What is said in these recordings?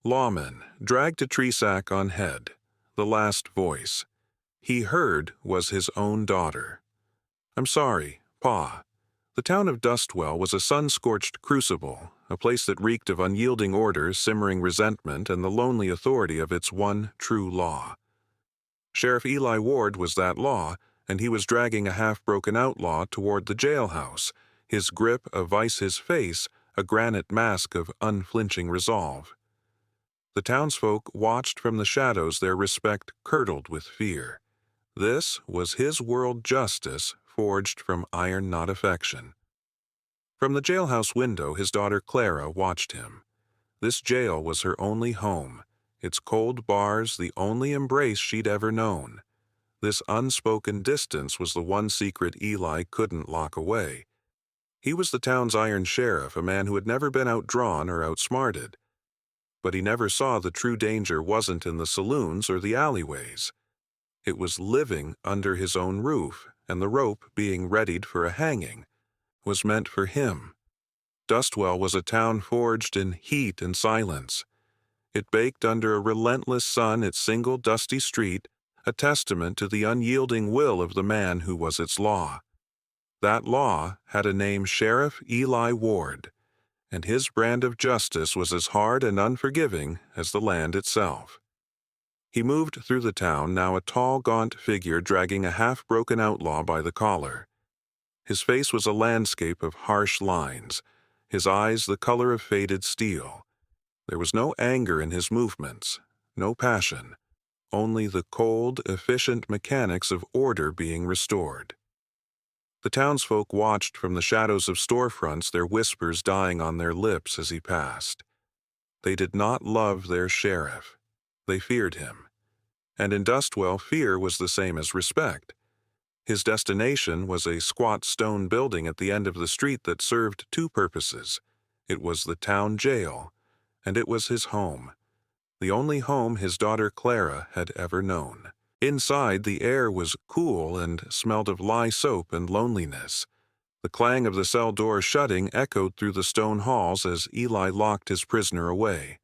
Lawman, dragged a tree sack on head. The last voice he heard was his own daughter. "I'm sorry, Pa." The town of Dustwell was a sun-scorched crucible, a place that reeked of unyielding order, simmering resentment, and the lonely authority of its one true law. Sheriff Eli Ward was that law, and he was dragging a half-broken outlaw toward the jailhouse, his grip a vice, his face a granite mask of unflinching resolve. The townsfolk watched from the shadows, their respect curdled with fear. This was his world justice, forged from iron, not affection. From the jailhouse window, his daughter Clara watched him. This jail was her only home, its cold bars the only embrace she'd ever known. This unspoken distance was the one secret Eli couldn't lock away. He was the town's iron sheriff, a man who had never been outdrawn or outsmarted. But he never saw the true danger wasn't in the saloons or the alleyways. It was living under his own roof, and the rope, being readied for a hanging, was meant for him. Dustwell was a town forged in heat and silence. It baked under a relentless sun its single dusty street, a testament to the unyielding will of the man who was its law. That law had a name: Sheriff Eli Ward, and his brand of justice was as hard and unforgiving as the land itself. He moved through the town, now a tall, gaunt figure dragging a half-broken outlaw by the collar. His face was a landscape of harsh lines, his eyes the color of faded steel. There was no anger in his movements, no passion, only the cold, efficient mechanics of order being restored. The townsfolk watched from the shadows of storefronts, their whispers dying on their lips as he passed. They did not love their sheriff. They feared him. And in Dustwell, fear was the same as respect. His destination was a squat stone building at the end of the street that served two purposes. It was the town jail, and it was his home, the only home his daughter Clara had ever known. Inside, the air was cool and smelled of lye soap and loneliness. The clang of the cell door shutting echoed through the stone halls as Eli locked his prisoner away.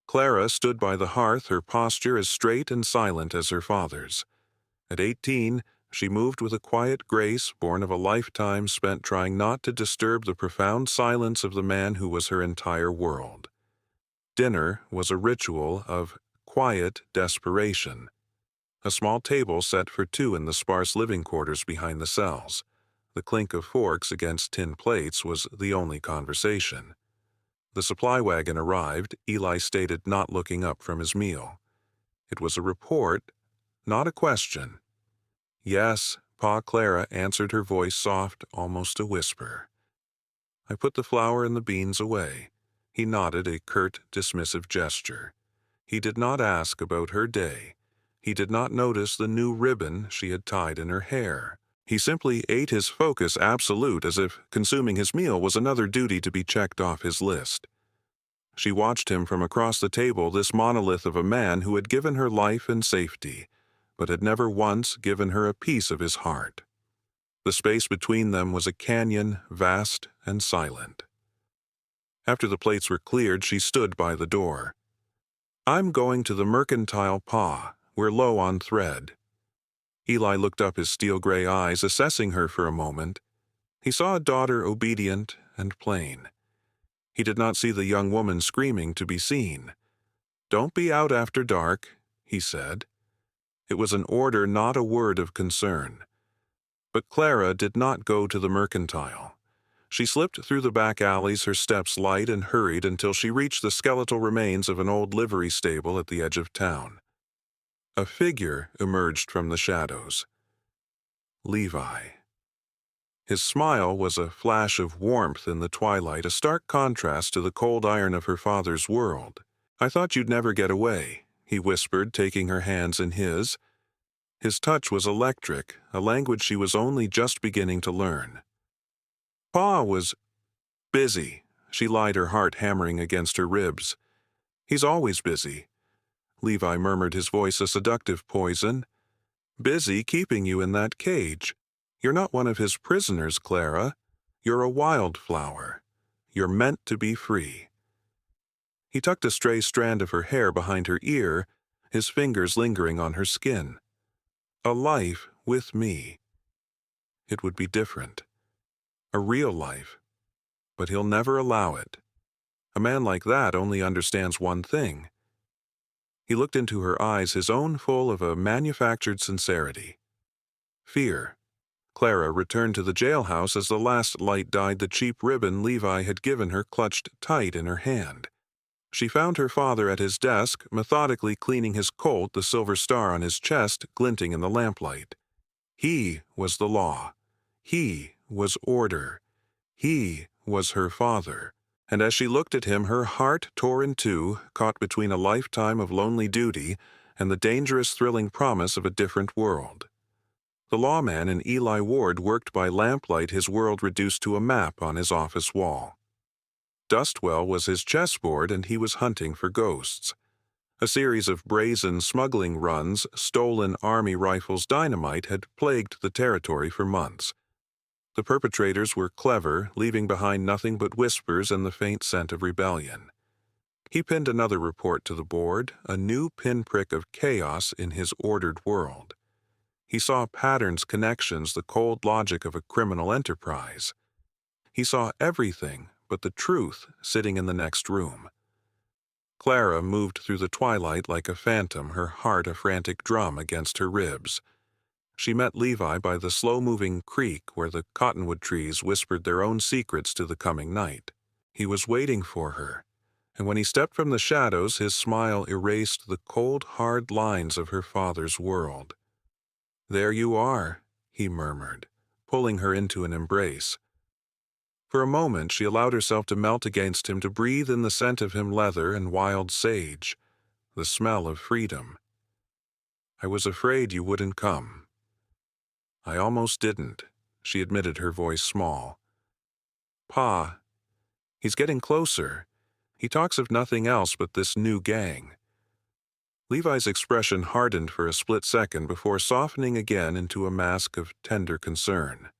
Clara stood by the hearth, her posture as straight and silent as her father's. At 18, she moved with a quiet grace born of a lifetime spent trying not to disturb the profound silence of the man who was her entire world. Dinner was a ritual of quiet desperation. A small table set for two in the sparse living quarters behind the cells. The clink of forks against tin plates was the only conversation. The supply wagon arrived, Eli stated, not looking up from his meal. It was a report, not a question. "Yes," Pa Clara answered, her voice soft, almost a whisper. "I put the flour and the beans away." He nodded, a curt, dismissive gesture. He did not ask about her day. He did not notice the new ribbon she had tied in her hair. He simply ate, his focus absolute, as if consuming his meal was another duty to be checked off his list. She watched him from across the table, this monolith of a man who had given her life and safety, but had never once given her a piece of his heart. The space between them was a canyon, vast and silent. After the plates were cleared, she stood by the door. "I'm going to the mercantile, Pa. We're low on thread." Eli looked up, his steel-gray eyes assessing her for a moment. He saw a daughter obedient and plain. He did not see the young woman screaming to be seen. "Don't be out after dark," he said. It was an order, not a word of concern. But Clara did not go to the mercantile. She slipped through the back alleys, her steps light and hurried until she reached the skeletal remains of an old livery stable at the edge of town. A figure emerged from the shadows. Levi. His smile was a flash of warmth in the twilight, a stark contrast to the cold iron of her father's world. "I thought you'd never get away," he whispered, taking her hands in his. His touch was electric, a language she was only just beginning to learn. "Pa was busy," she lied, her heart hammering against her ribs. "He's always busy," Levi murmured, his voice a seductive poison. "Busy keeping you in that cage. You're not one of his prisoners, Clara. You're a wildflower. You're meant to be free." He tucked a stray strand of her hair behind her ear, his fingers lingering on her skin. A life with me. It would be different. A real life. But he'll never allow it. A man like that only understands one thing. He looked into her eyes, his own full of a manufactured sincerity. Fear. Clara returned to the jailhouse as the last light died. The cheap ribbon Levi had given her clutched tight in her hand. She found her father at his desk, methodically cleaning his Colt, the silver star on his chest glinting in the lamplight. He was the law. He was order. He was her father. And as she looked at him, her heart tore in two, caught between a lifetime of lonely duty and the dangerous, thrilling promise of a different world. The lawman and Eli Ward worked by lamplight, his world reduced to a map on his office wall. Dustwell was his chessboard, and he was hunting for ghosts. A series of brazen smuggling runs, stolen army rifles, dynamite had plagued the territory for months. The perpetrators were clever, leaving behind nothing but whispers and the faint scent of rebellion. He pinned another report to the board, a new pinprick of chaos in his ordered world. He saw patterns, connections, the cold logic of a criminal enterprise. He saw everything but the truth sitting in the next room. Clara moved through the twilight like a phantom, her heart a frantic drum against her ribs. She met Levi by the slow-moving creek where the cottonwood trees whispered their own secrets to the coming night. He was waiting for her, and when he stepped from the shadows, his smile erased the cold, hard lines of her father's world. "There you are," he murmured, pulling her into an embrace. For a moment she allowed herself to melt against him, to breathe in the scent of him, leather and wild sage, the smell of freedom. "I was afraid you wouldn't come." "I almost didn't," she admitted, her voice small. "Pa, he's getting closer. He talks of nothing else but this new gang." Levi's expression hardened for a split second before softening again into a mask of tender concern.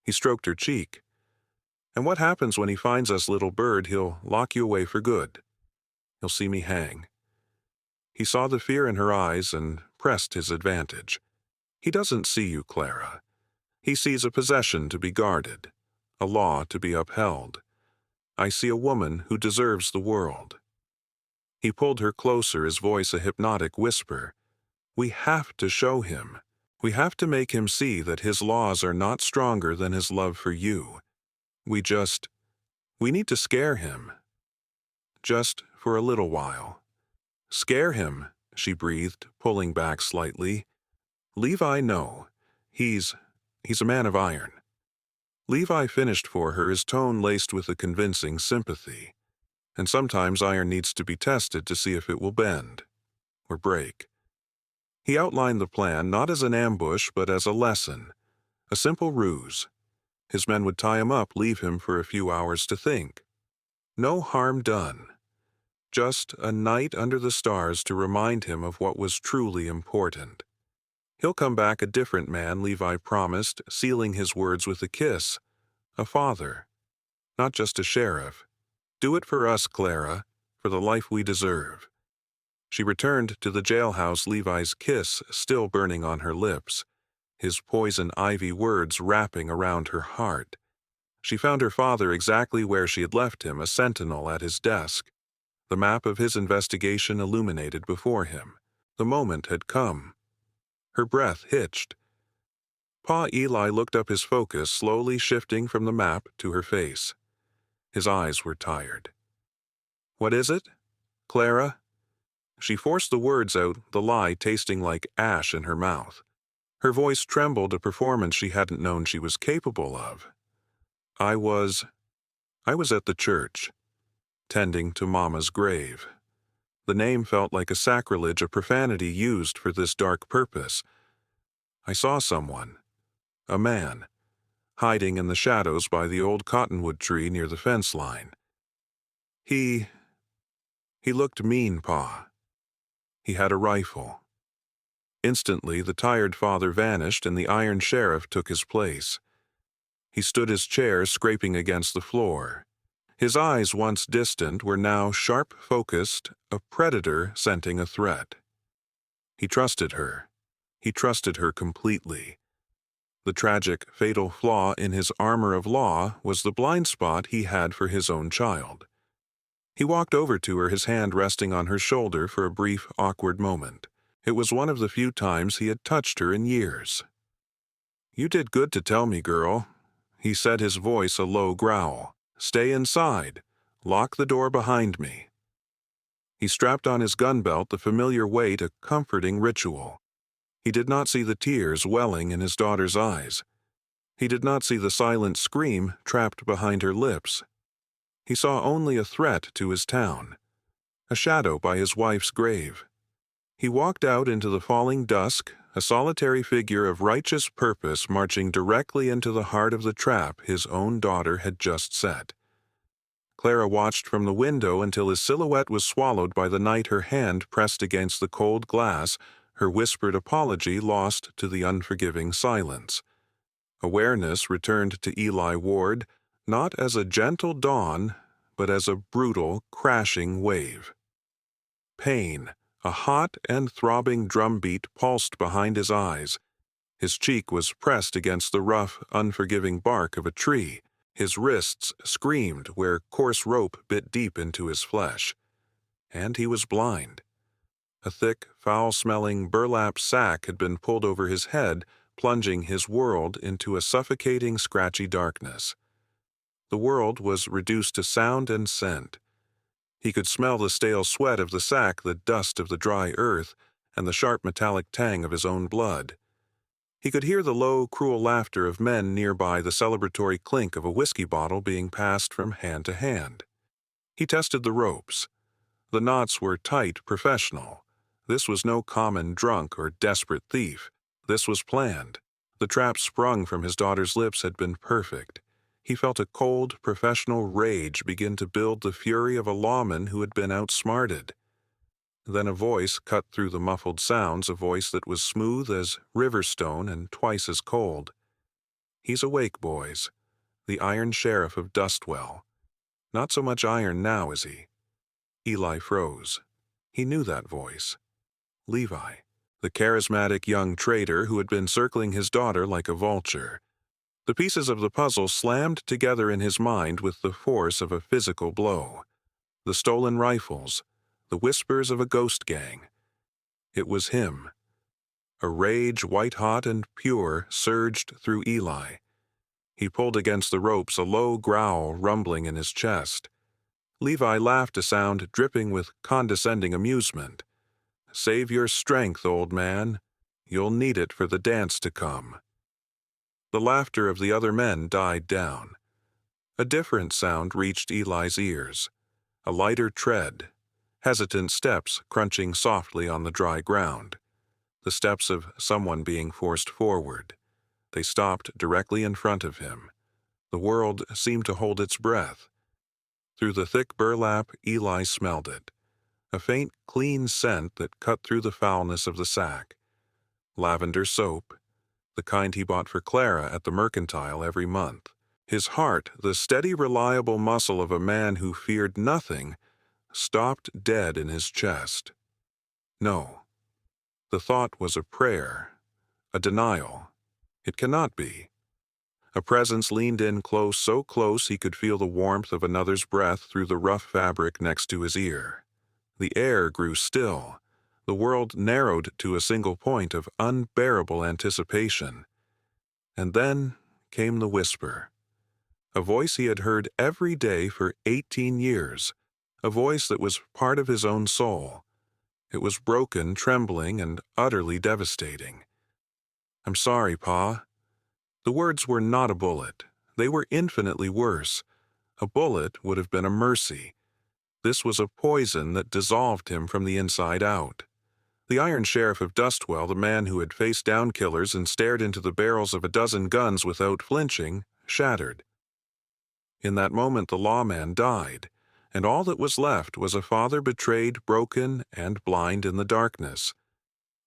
He stroked her cheek. "And what happens when he finds us, little bird? He'll lock you away for good. He'll see me hang." He saw the fear in her eyes and pressed his advantage. "He doesn't see you, Clara. He sees a possession to be guarded, a law to be upheld. I see a woman who deserves the world." He pulled her closer, his voice a hypnotic whisper. "We have to show him. We have to make him see that his laws are not stronger than his love for you. We need to scare him. Just for a little while." "Scare him," she breathed, pulling back slightly. "Levi, no. He's a man of iron." Levi finished for her, his tone laced with a convincing sympathy. And sometimes iron needs to be tested to see if it will bend or break. He outlined the plan not as an ambush but as a lesson, a simple ruse. His men would tie him up, leave him for a few hours to think. No harm done. Just a night under the stars to remind him of what was truly important. He'll come back a different man, Levi promised, sealing his words with a kiss. A father, not just a sheriff. "Do it for us, Clara, for the life we deserve." She returned to the jailhouse, Levi's kiss still burning on her lips, his poison ivy words wrapping around her heart. She found her father exactly where she had left him, a sentinel at his desk. The map of his investigation illuminated before him. The moment had come. Her breath hitched. Pa Eli looked up, his focus slowly shifting from the map to her face. His eyes were tired. "What is it? Clara?" She forced the words out, the lie tasting like ash in her mouth. Her voice trembled, a performance she hadn't known she was capable of. I was at the church, tending to Mama's grave." The name felt like a sacrilege, a profanity used for this dark purpose. "I saw someone, a man, hiding in the shadows by the old cottonwood tree near the fence line. He looked mean, Pa. He had a rifle." Instantly, the tired father vanished and the iron sheriff took his place. He stood his chair, scraping against the floor. His eyes, once distant, were now sharp-focused, a predator scenting a threat. He trusted her. He trusted her completely. The tragic, fatal flaw in his armor of law was the blind spot he had for his own child. He walked over to her, his hand resting on her shoulder for a brief, awkward moment. It was one of the few times he had touched her in years. "You did good to tell me, girl," he said, his voice a low growl. "Stay inside. Lock the door behind me." He strapped on his gun belt, the familiar weight a comforting ritual. He did not see the tears welling in his daughter's eyes. He did not see the silent scream trapped behind her lips. He saw only a threat to his town, a shadow by his wife's grave. He walked out into the falling dusk, a solitary figure of righteous purpose marching directly into the heart of the trap his own daughter had just set. Clara watched from the window until his silhouette was swallowed by the night, her hand pressed against the cold glass, her whispered apology lost to the unforgiving silence. Awareness returned to Eli Ward, not as a gentle dawn, but as a brutal, crashing wave. Pain, a hot and throbbing drumbeat, pulsed behind his eyes. His cheek was pressed against the rough, unforgiving bark of a tree. His wrists screamed where coarse rope bit deep into his flesh. And he was blind. A thick, foul-smelling burlap sack had been pulled over his head, plunging his world into a suffocating, scratchy darkness. The world was reduced to sound and scent. He could smell the stale sweat of the sack, the dust of the dry earth, and the sharp metallic tang of his own blood. He could hear the low, cruel laughter of men nearby, the celebratory clink of a whiskey bottle being passed from hand to hand. He tested the ropes. The knots were tight, professional. This was no common drunk or desperate thief. This was planned. The trap sprung from his daughter's lips had been perfect. He felt a cold, professional rage begin to build, the fury of a lawman who had been outsmarted. Then a voice cut through the muffled sounds, a voice that was smooth as riverstone and twice as cold. "He's awake, boys. The Iron Sheriff of Dustwell. Not so much iron now, is he?" Eli froze. He knew that voice. Levi, the charismatic young trader who had been circling his daughter like a vulture. The pieces of the puzzle slammed together in his mind with the force of a physical blow. The stolen rifles, the whispers of a ghost gang. It was him. A rage, white-hot and pure, surged through Eli. He pulled against the ropes, a low growl rumbling in his chest. Levi laughed, a sound dripping with condescending amusement. "Save your strength, old man. You'll need it for the dance to come." The laughter of the other men died down. A different sound reached Eli's ears. A lighter tread, hesitant steps crunching softly on the dry ground. The steps of someone being forced forward. They stopped directly in front of him. The world seemed to hold its breath. Through the thick burlap, Eli smelled it. A faint, clean scent that cut through the foulness of the sack. Lavender soap, the kind he bought for Clara at the mercantile every month. His heart, the steady, reliable muscle of a man who feared nothing, stopped dead in his chest. No. The thought was a prayer, a denial. It cannot be. A presence leaned in close, so close he could feel the warmth of another's breath through the rough fabric next to his ear. The air grew still. The world narrowed to a single point of unbearable anticipation. And then came the whisper. A voice he had heard every day for 18 years. A voice that was part of his own soul. It was broken, trembling, and utterly devastating. "I'm sorry, Pa." The words were not a bullet. They were infinitely worse. A bullet would have been a mercy. This was a poison that dissolved him from the inside out. The Iron Sheriff of Dustwell, the man who had faced down killers and stared into the barrels of a dozen guns without flinching, shattered. In that moment the lawman died, and all that was left was a father betrayed, broken, and blind in the darkness.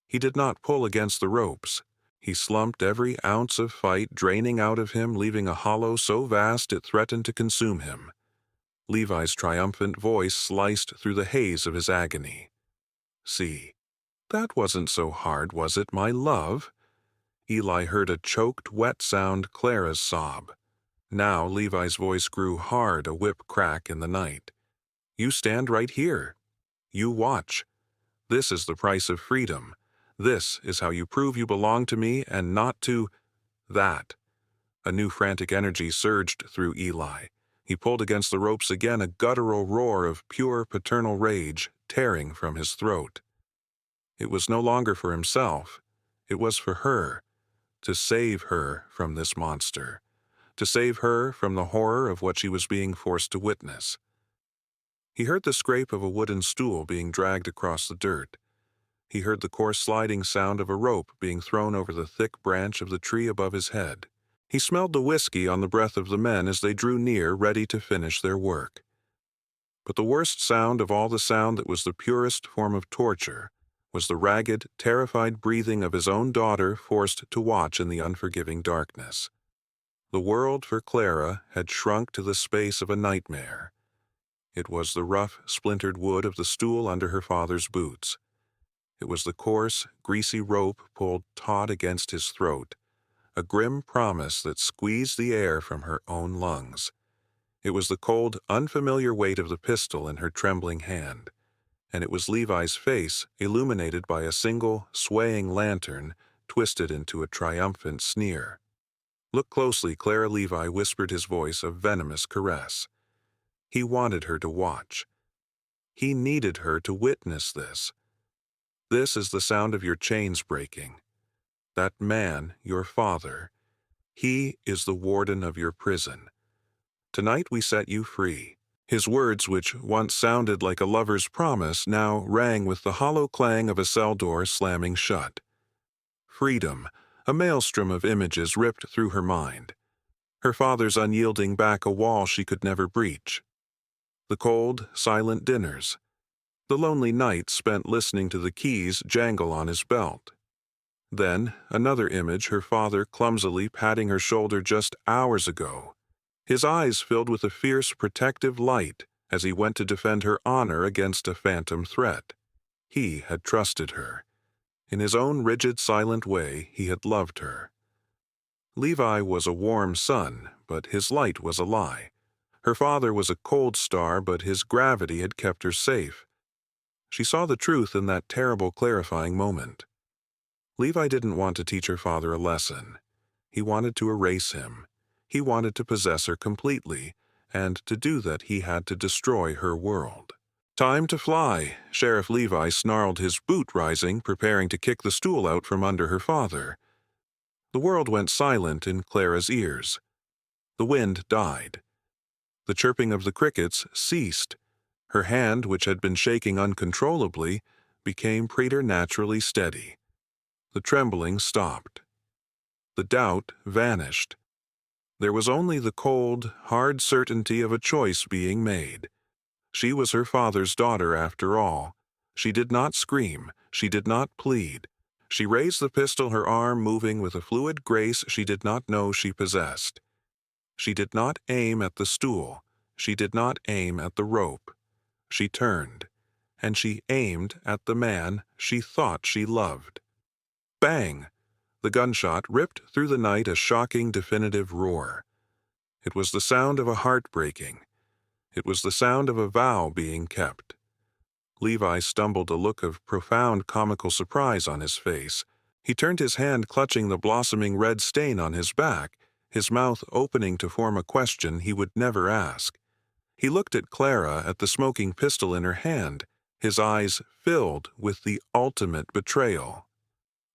He did not pull against the ropes. He slumped, every ounce of fight draining out of him, leaving a hollow so vast it threatened to consume him. Levi's triumphant voice sliced through the haze of his agony. "See, that wasn't so hard, was it, my love?" Eli heard a choked, wet sound, Clara's sob. Now Levi's voice grew hard, a whip crack in the night. "You stand right here. You watch. This is the price of freedom. This is how you prove you belong to me and not to that." A new frantic energy surged through Eli. He pulled against the ropes again, a guttural roar of pure paternal rage tearing from his throat. It was no longer for himself. It was for her. To save her from this monster. To save her from the horror of what she was being forced to witness. He heard the scrape of a wooden stool being dragged across the dirt. He heard the coarse sliding sound of a rope being thrown over the thick branch of the tree above his head. He smelled the whiskey on the breath of the men as they drew near, ready to finish their work. But the worst sound of all, the sound that was the purest form of torture, was the ragged, terrified breathing of his own daughter forced to watch in the unforgiving darkness. The world for Clara had shrunk to the space of a nightmare. It was the rough, splintered wood of the stool under her father's boots. It was the coarse, greasy rope pulled taut against his throat, a grim promise that squeezed the air from her own lungs. It was the cold, unfamiliar weight of the pistol in her trembling hand, and it was Levi's face illuminated by a single, swaying lantern twisted into a triumphant sneer. "Look closely," Clara. Levi whispered, his voice a venomous caress. He wanted her to watch. He needed her to witness this. "This is the sound of your chains breaking. That man, your father, he is the warden of your prison. Tonight we set you free." His words, which once sounded like a lover's promise, now rang with the hollow clang of a cell door slamming shut. Freedom, a maelstrom of images ripped through her mind. Her father's unyielding back, a wall she could never breach. The cold, silent dinners. The lonely nights spent listening to the keys jangle on his belt. Then, another image, her father clumsily patting her shoulder just hours ago. His eyes filled with a fierce, protective light as he went to defend her honor against a phantom threat. He had trusted her. In his own rigid, silent way, he had loved her. Levi was a warm sun, but his light was a lie. Her father was a cold star, but his gravity had kept her safe. She saw the truth in that terrible, clarifying moment. Levi didn't want to teach her father a lesson. He wanted to erase him. He wanted to possess her completely, and to do that he had to destroy her world. "Time to fly," Sheriff Levi snarled, his boot rising, preparing to kick the stool out from under her father. The world went silent in Clara's ears. The wind died. The chirping of the crickets ceased. Her hand, which had been shaking uncontrollably, became preternaturally steady. The trembling stopped. The doubt vanished. There was only the cold, hard certainty of a choice being made. She was her father's daughter after all. She did not scream. She did not plead. She raised the pistol, her arm moving with a fluid grace she did not know she possessed. She did not aim at the stool. She did not aim at the rope. She turned, and she aimed at the man she thought she loved. Bang! The gunshot ripped through the night, a shocking, definitive roar. It was the sound of a heart breaking. It was the sound of a vow being kept. Levi stumbled, a look of profound comical surprise on his face. He turned, his hand clutching the blossoming red stain on his back, his mouth opening to form a question he would never ask. He looked at Clara, at the smoking pistol in her hand, his eyes filled with the ultimate betrayal.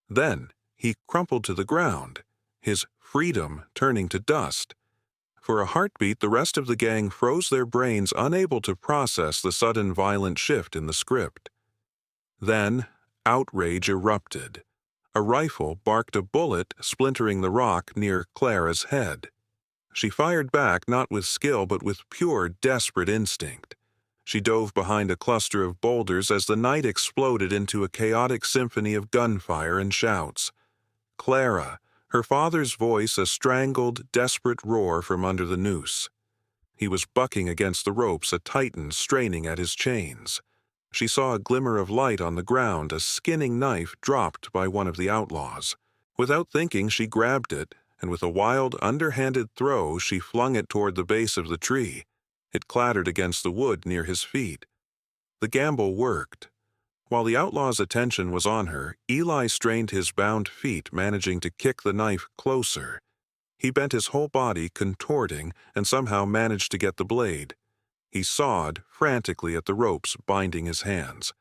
Then he crumpled to the ground, his freedom turning to dust. For a heartbeat, the rest of the gang froze their brains, unable to process the sudden violent shift in the script. Then, outrage erupted. A rifle barked a bullet, splintering the rock near Clara's head. She fired back, not with skill but with pure, desperate instinct. She dove behind a cluster of boulders as the night exploded into a chaotic symphony of gunfire and shouts. Clara, her father's voice a strangled, desperate roar from under the noose. He was bucking against the ropes, a titan straining at his chains. She saw a glimmer of light on the ground, a skinning knife dropped by one of the outlaws. Without thinking, she grabbed it, and with a wild, underhanded throw, she flung it toward the base of the tree. It clattered against the wood near his feet. The gamble worked. While the outlaw's attention was on her, Eli strained his bound feet, managing to kick the knife closer. He bent his whole body, contorting, and somehow managed to get the blade. He sawed frantically at the ropes binding his hands.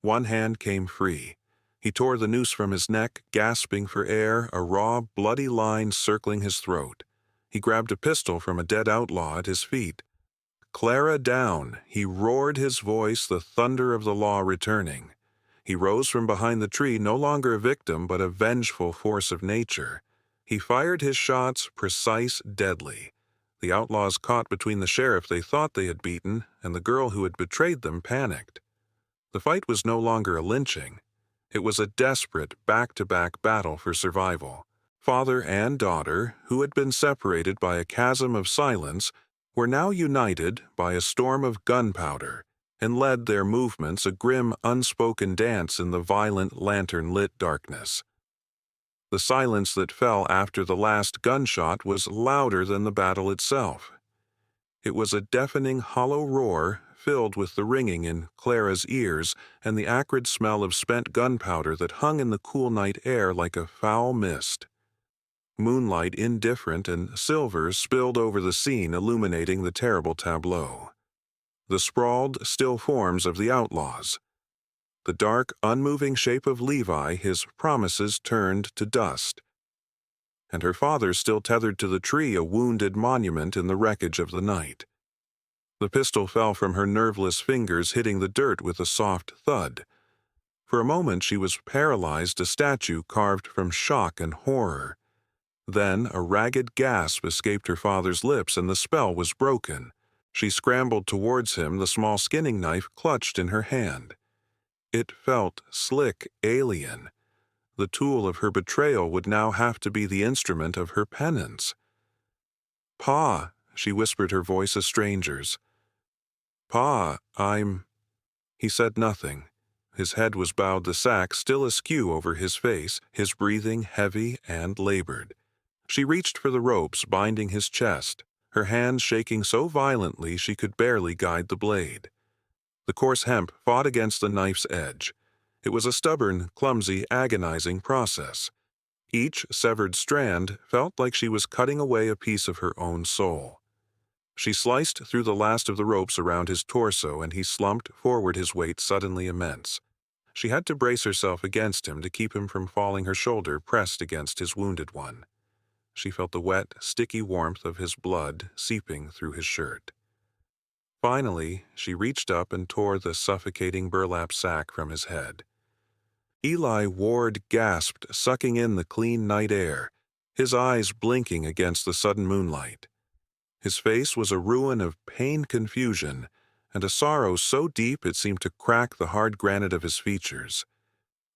One hand came free. He tore the noose from his neck, gasping for air, a raw, bloody line circling his throat. He grabbed a pistol from a dead outlaw at his feet. "Clara down!" He roared, his voice the thunder of the law returning. He rose from behind the tree, no longer a victim but a vengeful force of nature. He fired his shots, precise, deadly. The outlaws caught between the sheriff they thought they had beaten and the girl who had betrayed them panicked. The fight was no longer a lynching. It was a desperate, back-to-back battle for survival. Father and daughter, who had been separated by a chasm of silence, were now united by a storm of gunpowder and led their movements a grim, unspoken dance in the violent, lantern-lit darkness. The silence that fell after the last gunshot was louder than the battle itself. It was a deafening, hollow roar filled with the ringing in Clara's ears and the acrid smell of spent gunpowder that hung in the cool night air like a foul mist. Moonlight, indifferent and silver, spilled over the scene, illuminating the terrible tableau. The sprawled, still forms of the outlaws. The dark, unmoving shape of Levi, his promises turned to dust. And her father still tethered to the tree, a wounded monument in the wreckage of the night. The pistol fell from her nerveless fingers, hitting the dirt with a soft thud. For a moment she was paralyzed, a statue carved from shock and horror. Then a ragged gasp escaped her father's lips, and the spell was broken. She scrambled towards him, the small skinning knife clutched in her hand. It felt slick, alien. The tool of her betrayal would now have to be the instrument of her penance. "Pa," she whispered, her voice a stranger's. "Pa, He said nothing. His head was bowed, the sack still askew over his face, his breathing heavy and labored. She reached for the ropes binding his chest, her hands shaking so violently she could barely guide the blade. The coarse hemp fought against the knife's edge. It was a stubborn, clumsy, agonizing process. Each severed strand felt like she was cutting away a piece of her own soul. She sliced through the last of the ropes around his torso, and he slumped forward, his weight suddenly immense. She had to brace herself against him to keep him from falling, her shoulder pressed against his wounded one. She felt the wet, sticky warmth of his blood seeping through his shirt. Finally, she reached up and tore the suffocating burlap sack from his head. Eli Ward gasped, sucking in the clean night air, his eyes blinking against the sudden moonlight. His face was a ruin of pain, confusion, and a sorrow so deep it seemed to crack the hard granite of his features.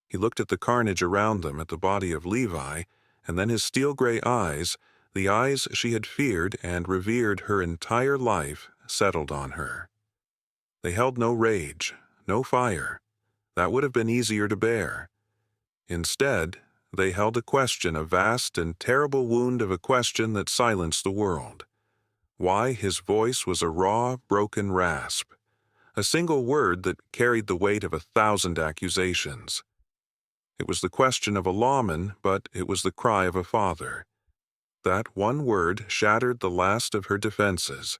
He looked at the carnage around them, at the body of Levi, and then his steel-gray eyes, the eyes she had feared and revered her entire life, settled on her. They held no rage, no fire. That would have been easier to bear. Instead, they held a question, a vast and terrible wound of a question that silenced the world. Why his voice was a raw, broken rasp, a single word that carried the weight of 1,000 accusations. It was the question of a lawman, but it was the cry of a father. That one word shattered the last of her defenses.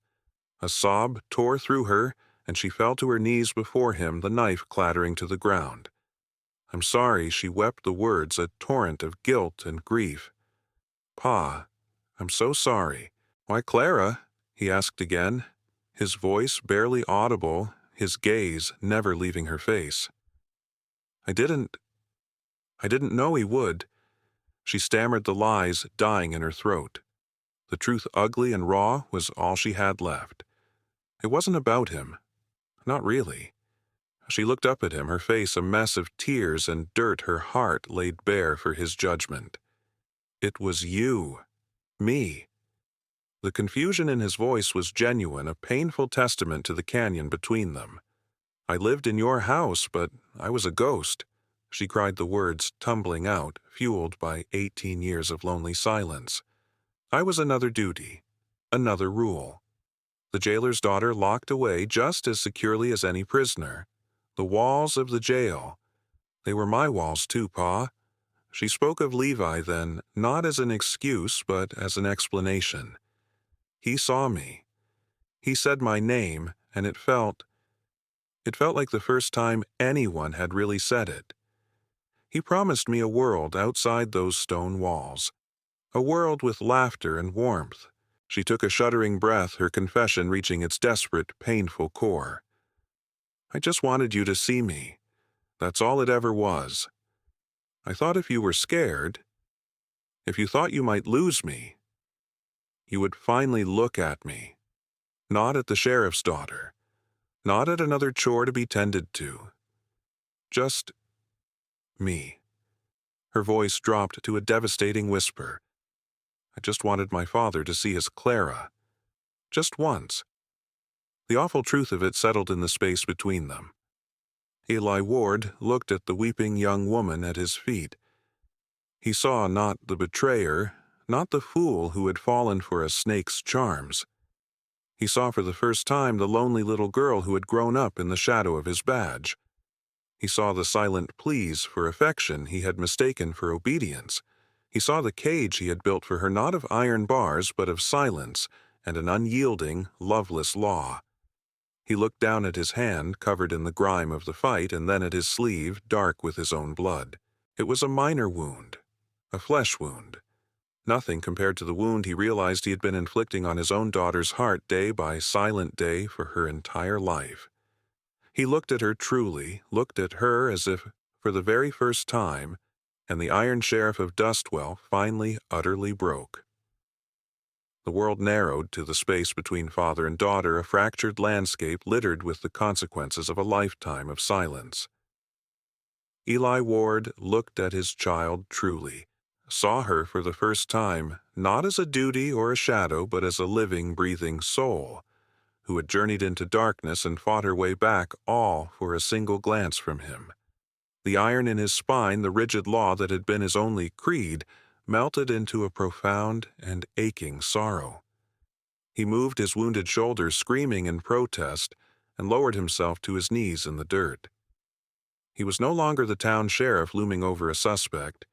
A sob tore through her, and she fell to her knees before him, the knife clattering to the ground. "I'm sorry," she wept the words, a torrent of guilt and grief. "Pa, I'm so sorry." "Why, Clara?" he asked again, his voice barely audible, his gaze never leaving her face. I didn't know he would." She stammered the lies dying in her throat. The truth, ugly and raw, was all she had left. It wasn't about him. Not really. She looked up at him, her face a mess of tears and dirt, her heart laid bare for his judgment. "It was you. Me." The confusion in his voice was genuine, a painful testament to the canyon between them. "I lived in your house, but I was a ghost." She cried the words tumbling out, fueled by 18 years of lonely silence. "I was another duty, another rule." The jailer's daughter locked away just as securely as any prisoner. The walls of the jail. They were my walls too, Pa. She spoke of Levi then, not as an excuse, but as an explanation. He saw me. He said my name, and it felt like the first time anyone had really said it. He promised me a world outside those stone walls, a world with laughter and warmth. She took a shuddering breath, her confession reaching its desperate, painful core. "I just wanted you to see me. That's all it ever was. I thought if you were scared, if you thought you might lose me, you would finally look at me. Not at the sheriff's daughter. Not at another chore to be tended to. Just me." Her voice dropped to a devastating whisper. "I just wanted my father to see his Clara. Just once." The awful truth of it settled in the space between them. Eli Ward looked at the weeping young woman at his feet. He saw not the betrayer, not the fool who had fallen for a snake's charms. He saw for the first time the lonely little girl who had grown up in the shadow of his badge. He saw the silent pleas for affection he had mistaken for obedience. He saw the cage he had built for her not of iron bars but of silence and an unyielding, loveless law. He looked down at his hand, covered in the grime of the fight, and then at his sleeve, dark with his own blood. It was a minor wound, a flesh wound. Nothing compared to the wound he realized he had been inflicting on his own daughter's heart day by silent day for her entire life. He looked at her truly, looked at her as if for the very first time, and the Iron Sheriff of Dustwell finally utterly broke. The world narrowed to the space between father and daughter, a fractured landscape littered with the consequences of a lifetime of silence. Eli Ward looked at his child truly, saw her for the first time, not as a duty or a shadow, but as a living, breathing soul, who had journeyed into darkness and fought her way back, all for a single glance from him. The iron in his spine, the rigid law that had been his only creed, melted into a profound and aching sorrow. He moved his wounded shoulders, screaming in protest, and lowered himself to his knees in the dirt. He was no longer the town sheriff looming over a suspect.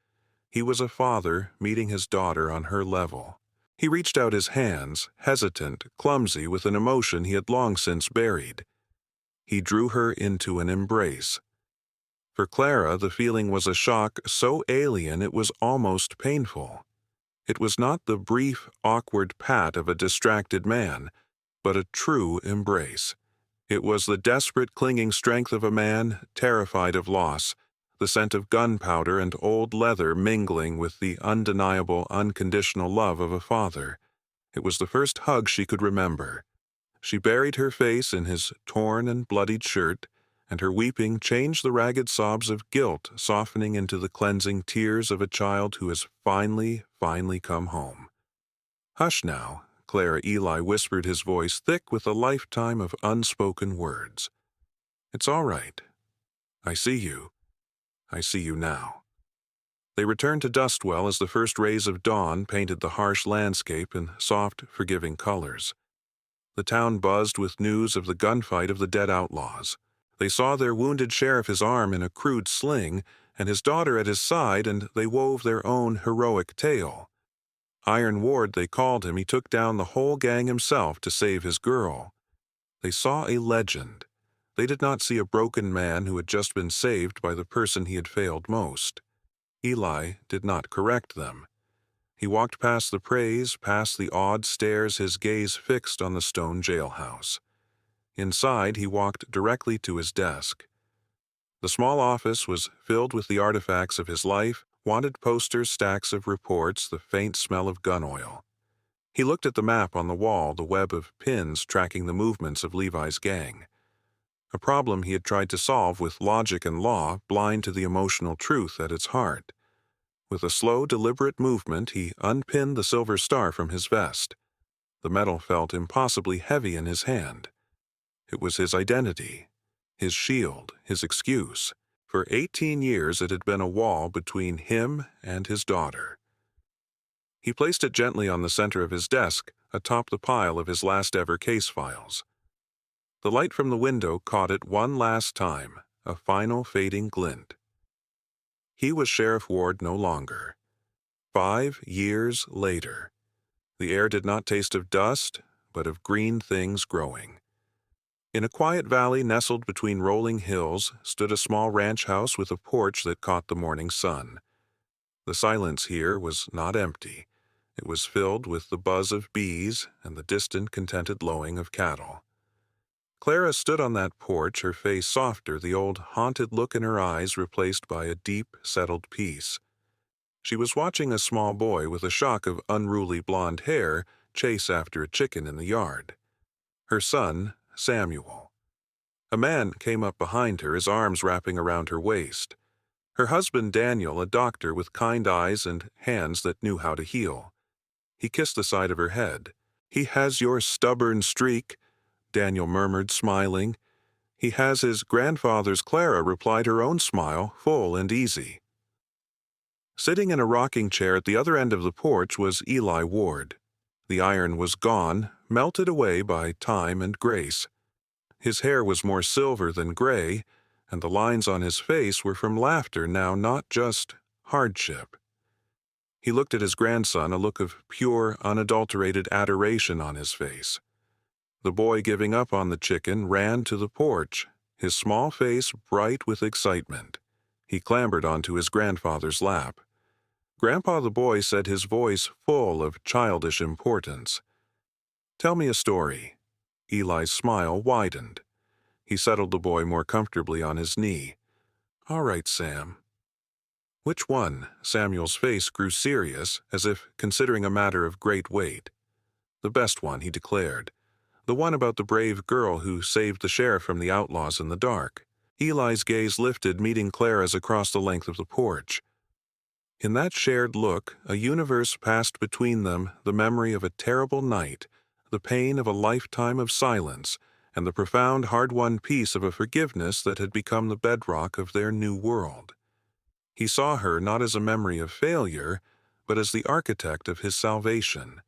He was a father meeting his daughter on her level. He reached out his hands, hesitant, clumsy, with an emotion he had long since buried. He drew her into an embrace. For Clara, the feeling was a shock so alien it was almost painful. It was not the brief, awkward pat of a distracted man, but a true embrace. It was the desperate, clinging strength of a man terrified of loss, the scent of gunpowder and old leather mingling with the undeniable, unconditional love of a father. It was the first hug she could remember. She buried her face in his torn and bloodied shirt, and her weeping changed the ragged sobs of guilt, softening into the cleansing tears of a child who has finally come home. "Hush now," Clara Eli whispered, his voice thick with a lifetime of unspoken words. "It's all right. I see you. I see you now." They returned to Dustwell as the first rays of dawn painted the harsh landscape in soft, forgiving colors. The town buzzed with news of the gunfight of the dead outlaws. They saw their wounded sheriff, his arm in a crude sling, and his daughter at his side, and they wove their own heroic tale. Iron Ward, they called him. He took down the whole gang himself to save his girl. They saw a legend. They did not see a broken man who had just been saved by the person he had failed most. Eli did not correct them. He walked past the praise, past the awed stares, his gaze fixed on the stone jailhouse. Inside, he walked directly to his desk. The small office was filled with the artifacts of his life, wanted posters, stacks of reports, the faint smell of gun oil. He looked at the map on the wall, the web of pins tracking the movements of Levi's gang. A problem he had tried to solve with logic and law, blind to the emotional truth at its heart. With a slow, deliberate movement, he unpinned the silver star from his vest. The metal felt impossibly heavy in his hand. It was his identity, his shield, his excuse. For 18 years it had been a wall between him and his daughter. He placed it gently on the center of his desk, atop the pile of his last-ever case files. The light from the window caught it one last time, a final fading glint. He was Sheriff Ward no longer. 5 years later. The air did not taste of dust, but of green things growing. In a quiet valley nestled between rolling hills stood a small ranch house with a porch that caught the morning sun. The silence here was not empty. It was filled with the buzz of bees and the distant contented lowing of cattle. Clara stood on that porch, her face softer, the old haunted look in her eyes replaced by a deep, settled peace. She was watching a small boy with a shock of unruly blonde hair chase after a chicken in the yard. Her son, Samuel. A man came up behind her, his arms wrapping around her waist. Her husband, Daniel, a doctor with kind eyes and hands that knew how to heal. He kissed the side of her head. "He has your stubborn streak," Daniel murmured, smiling. "He has his grandfather's," Clara replied, her own smile full and easy. Sitting in a rocking chair at the other end of the porch was Eli Ward. The iron was gone, melted away by time and grace. His hair was more silver than gray, and the lines on his face were from laughter now, not just hardship. He looked at his grandson, a look of pure, unadulterated adoration on his face. The boy, giving up on the chicken, ran to the porch, his small face bright with excitement. He clambered onto his grandfather's lap. Grandpa the boy said, his voice full of childish importance, "Tell me a story." Eli's smile widened. He settled the boy more comfortably on his knee. "All right, Sam." "Which one?" Samuel's face grew serious, as if considering a matter of great weight. "The best one," he declared. "The one about the brave girl who saved the sheriff from the outlaws in the dark." Eli's gaze lifted, meeting Clara's across the length of the porch. In that shared look, a universe passed between them, the memory of a terrible night, the pain of a lifetime of silence, and the profound, hard-won peace of a forgiveness that had become the bedrock of their new world. He saw her not as a memory of failure, but as the architect of his salvation.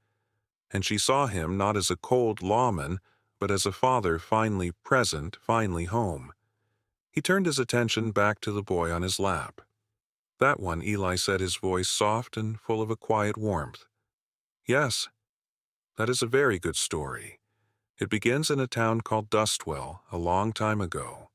And she saw him not as a cold lawman, but as a father finally present, finally home. He turned his attention back to the boy on his lap. "That one," Eli said, his voice soft and full of a quiet warmth. "Yes, that is a very good story. It begins in a town called Dustwell, a long time ago.